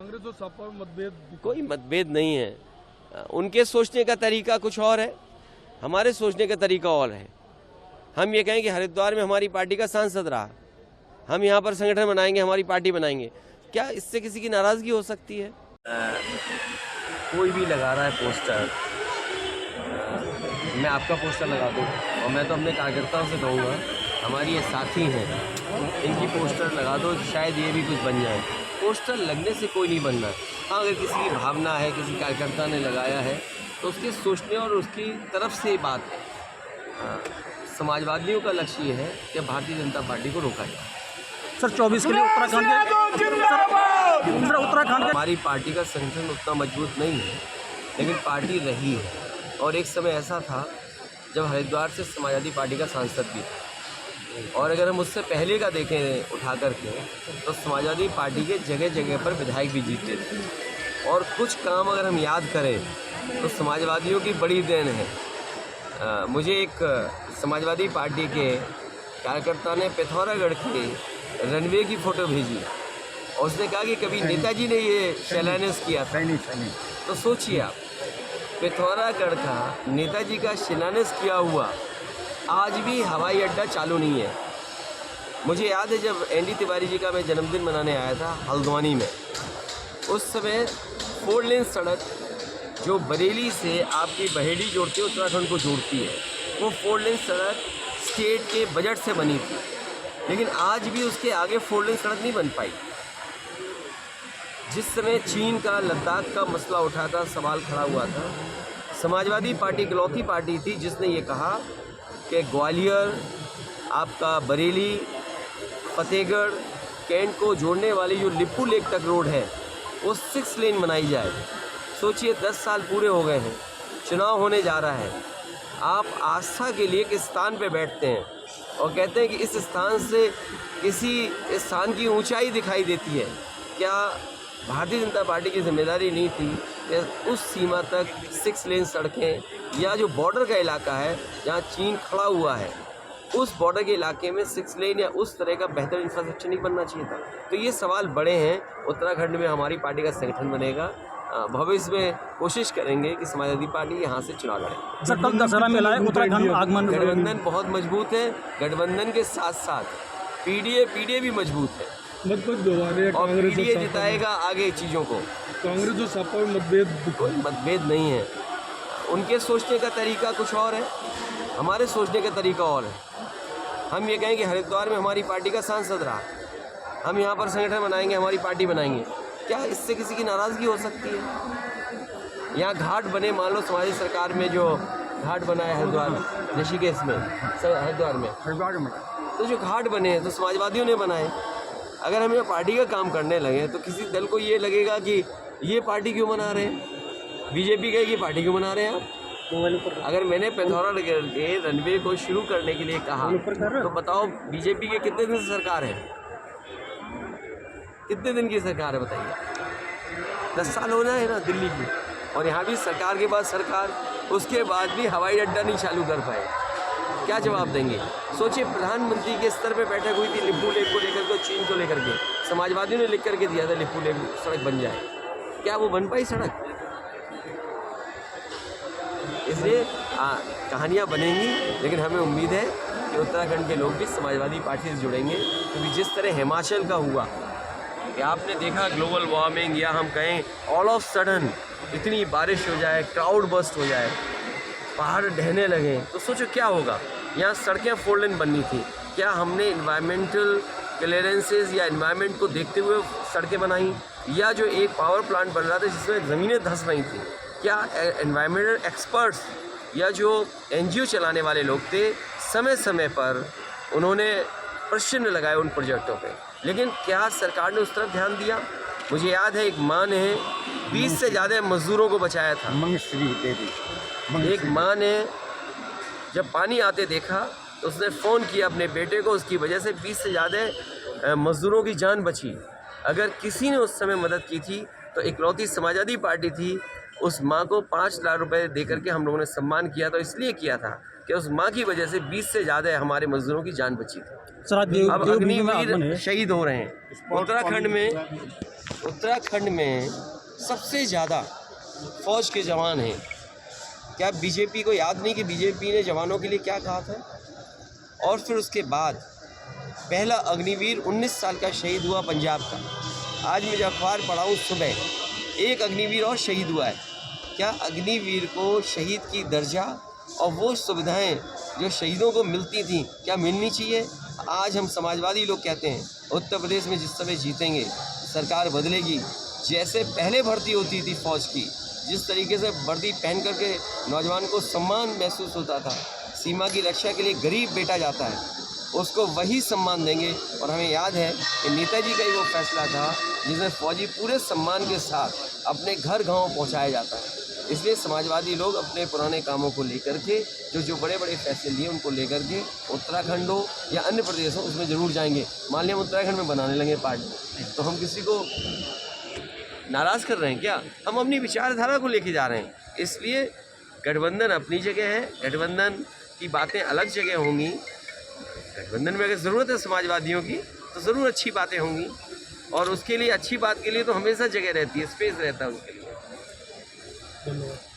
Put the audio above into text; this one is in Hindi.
कांग्रेस और सपा में मतभेद? कोई मतभेद नहीं है। उनके सोचने का तरीका कुछ और है, हमारे सोचने का तरीका और है। हम ये कहें कि हरिद्वार में हमारी पार्टी का सांसद रहा, हम यहाँ पर संगठन बनाएंगे, हमारी पार्टी बनाएंगे, क्या इससे किसी की नाराजगी हो सकती है? कोई भी लगा रहा है पोस्टर, मैं आपका पोस्टर लगा दूँ और मैं तो अपने कार्यकर्ताओं से कहूँगा, हमारी ये साथी हैं, इनकी पोस्टर लगा दो, शायद ये भी कुछ बन जाए। पोस्टर लगने से कोई नहीं बनना। हाँ, अगर किसी की भावना है, किसी कार्यकर्ता ने लगाया है तो उसके सोचने और उसकी तरफ से बात है। हाँ, समाजवादियों का लक्ष्य ये है कि भारतीय जनता पार्टी को रोका जाए। सर 24 के लिए उत्तराखंड हमारी पार्टी का संगठन उतना मजबूत नहीं है, लेकिन पार्टी रही है। और एक समय ऐसा था जब हरिद्वार से समाजवादी पार्टी का सांसद भी था, और अगर हम उससे पहले का देखें उठा करके तो समाजवादी पार्टी के जगह जगह पर विधायक भी जीते थे। और कुछ काम अगर हम याद करें तो समाजवादियों की बड़ी देन है। मुझे एक समाजवादी पार्टी के कार्यकर्ता ने पिथौरागढ़ के रनवे की फ़ोटो भेजी और उसने कहा कि कभी नेताजी ने ये शिलान्यास किया था। तो सोचिए आप, पिथौरागढ़ का नेताजी का शिलान्यास किया हुआ आज भी हवाई अड्डा चालू नहीं है। मुझे याद है जब एनडी तिवारी जी का मैं जन्मदिन मनाने आया था हल्द्वानी में, उस समय 4 लेन सड़क जो बरेली से आपकी बहेड़ी जोड़ती है, उत्तराखंड को जोड़ती है, वो 4 लेन सड़क स्टेट के बजट से बनी थी, लेकिन आज भी उसके आगे 4 लेन सड़क नहीं बन पाई। जिस समय चीन का लद्दाख का मसला उठा था, सवाल खड़ा हुआ था, समाजवादी पार्टी इकलौती पार्टी थी जिसने ये कहा कि ग्वालियर, आपका बरेली, फतेहगढ़, कैंट को जोड़ने वाली जो लिप्पू लेक तक रोड है वो 6 लेन बनाई जाए। सोचिए 10 साल पूरे हो गए हैं, चुनाव होने जा रहा है, आप आस्था के लिए एक स्थान पे बैठते हैं और कहते हैं कि इस स्थान से किसी स्थान की ऊंचाई दिखाई देती है। क्या भारतीय जनता पार्टी की जिम्मेदारी नहीं थी कि उस सीमा तक 6 लेन सड़कें, या जो बॉर्डर का इलाका है जहाँ चीन खड़ा हुआ है, उस बॉर्डर के इलाके में 6 लेन या उस तरह का बेहतर इंफ्रास्ट्रक्चर नहीं बनना चाहिए था? तो ये सवाल बड़े हैं। उत्तराखंड में हमारी पार्टी का संगठन बनेगा, भविष्य में कोशिश करेंगे कि समाजवादी पार्टी यहाँ से चुनाव लड़े। सर कल दशहरा मेला है, उत्तराखंड आगमन, गठबंधन बहुत मजबूत है। गठबंधन के साथ साथ पीडीए भी मजबूत है, और पीडीए जिताएगा आगे चीज़ों को। कांग्रेस और सपा में मतभेद? कोई मतभेद नहीं है। उनके सोचने का तरीका कुछ और है, हमारे सोचने का तरीका और है। हम ये कहें कि हरिद्वार में हमारी पार्टी का सांसद रहा, हम यहाँ पर संगठन बनाएंगे, हमारी पार्टी बनाएंगे, क्या इससे किसी की नाराज़गी हो सकती है? यहाँ घाट बने, मान लो समाजी सरकार में जो घाट बना है हरिद्वार ऋषिकेश में, हरिद्वार में तो जो घाट बने हैं तो समाजवादियों ने बनाए। अगर हम ये पार्टी का काम करने लगे तो किसी दल को ये लगेगा कि ये पार्टी क्यों बना रहे हैं, बीजेपी का ये पार्टी क्यों बना रहे हैं आप? अगर मैंने पिथौरागढ़ के रनवे को शुरू करने के लिए कहा तो बताओ बीजेपी के कितने दिन से सरकार है? कितने दिन की सरकार है बताइए? 10 साल होना है ना दिल्ली की, और यहाँ भी सरकार के बाद सरकार, उसके बाद भी हवाई अड्डा नहीं चालू कर पाए। क्या जवाब देंगे? सोचिए, प्रधानमंत्री के स्तर पे बैठक हुई थी लिप्पू लेक को लेकर के, चीन को लेकर के, समाजवादियों ने लिख करके दिया था लिप्पू लेक सड़क बन जाए, क्या वो बन पाई सड़क? इसलिए कहानियाँ बनेंगी, लेकिन हमें उम्मीद है कि उत्तराखंड के लोग भी समाजवादी पार्टी से जुड़ेंगे, क्योंकि जिस तरह हिमाचल का हुआ कि आपने देखा ग्लोबल वार्मिंग, या हम कहें ऑल ऑफ सडन इतनी बारिश हो जाए, क्राउड बस्ट हो जाए, पहाड़ ढहने लगे, तो सोचो क्या होगा। यहाँ सड़कें 4 लेन बननी थी, क्या हमने इन्वायरमेंटल क्लियरेंसेस या इन्वायरमेंट को देखते हुए सड़कें बनाई? या जो एक पावर प्लांट बन रहा था जिसमें ज़मीनें धंस रही थी, क्या एनवायरमेंटल एक्सपर्ट्स या जो एनजीओ चलाने वाले लोग थे, समय समय पर उन्होंने प्रश्न लगाए उन प्रोजेक्टों पे, लेकिन क्या सरकार ने उस तरफ ध्यान दिया? मुझे याद है एक माँ ने 20 से ज़्यादा मज़दूरों को बचाया था। एक माँ ने जब पानी आते देखा तो उसने फ़ोन किया अपने बेटे को, उसकी वजह से 20 से ज़्यादा मज़दूरों की जान बची। अगर किसी ने उस समय मदद की थी तो इकलौती समाजवादी पार्टी थी। उस माँ को 5 लाख रुपए दे करके हम लोगों ने सम्मान किया, तो इसलिए किया था कि उस माँ की वजह से 20 से ज़्यादा हमारे मजदूरों की जान बची थी। सर आज अब देवभूमि में आगमन अग्निवीर है। शहीद हो रहे हैं। उत्तराखंड में सबसे ज़्यादा फौज के जवान हैं। क्या बीजेपी को याद नहीं कि बीजेपी ने जवानों के लिए क्या कहा था? और फिर उसके बाद पहला अग्निवीर 19 साल का शहीद हुआ पंजाब का। आज मैं जब अखबार पढ़ा हूँ सुबह, एक अग्निवीर और शहीद हुआ है। क्या अग्निवीर को शहीद की दर्जा और वो सुविधाएं जो शहीदों को मिलती थी क्या मिलनी चाहिए? आज हम समाजवादी लोग कहते हैं उत्तर प्रदेश में जिस समय जीतेंगे, सरकार बदलेगी, जैसे पहले भर्ती होती थी फौज की, जिस तरीके से वर्दी पहन करके नौजवान को सम्मान महसूस होता था, सीमा की रक्षा के लिए गरीब बेटा जाता है, उसको वही सम्मान देंगे। और हमें याद है कि नेताजी का ही वो फैसला था जिसमें फौजी पूरे सम्मान के साथ अपने घर गाँव पहुँचाया जाता है। इसलिए समाजवादी लोग अपने पुराने कामों को लेकर के जो बड़े बड़े फैसले लिए उनको लेकर के उत्तराखंड हो या अन्य प्रदेश हो उसमें ज़रूर जाएंगे। मान लिया हम उत्तराखंड में बनाने लगे पार्टी, तो हम किसी को नाराज़ कर रहे हैं क्या? हम अपनी विचारधारा को लेके जा रहे हैं। इसलिए गठबंधन अपनी जगह है, गठबंधन की बातें अलग जगह होंगी। गठबंधन में अगर ज़रूरत है समाजवादियों की तो ज़रूर अच्छी बातें होंगी, और उसके लिए अच्छी बात के लिए तो हमेशा जगह रहती है, स्पेस रहता है उसके लिए। धन्यवाद।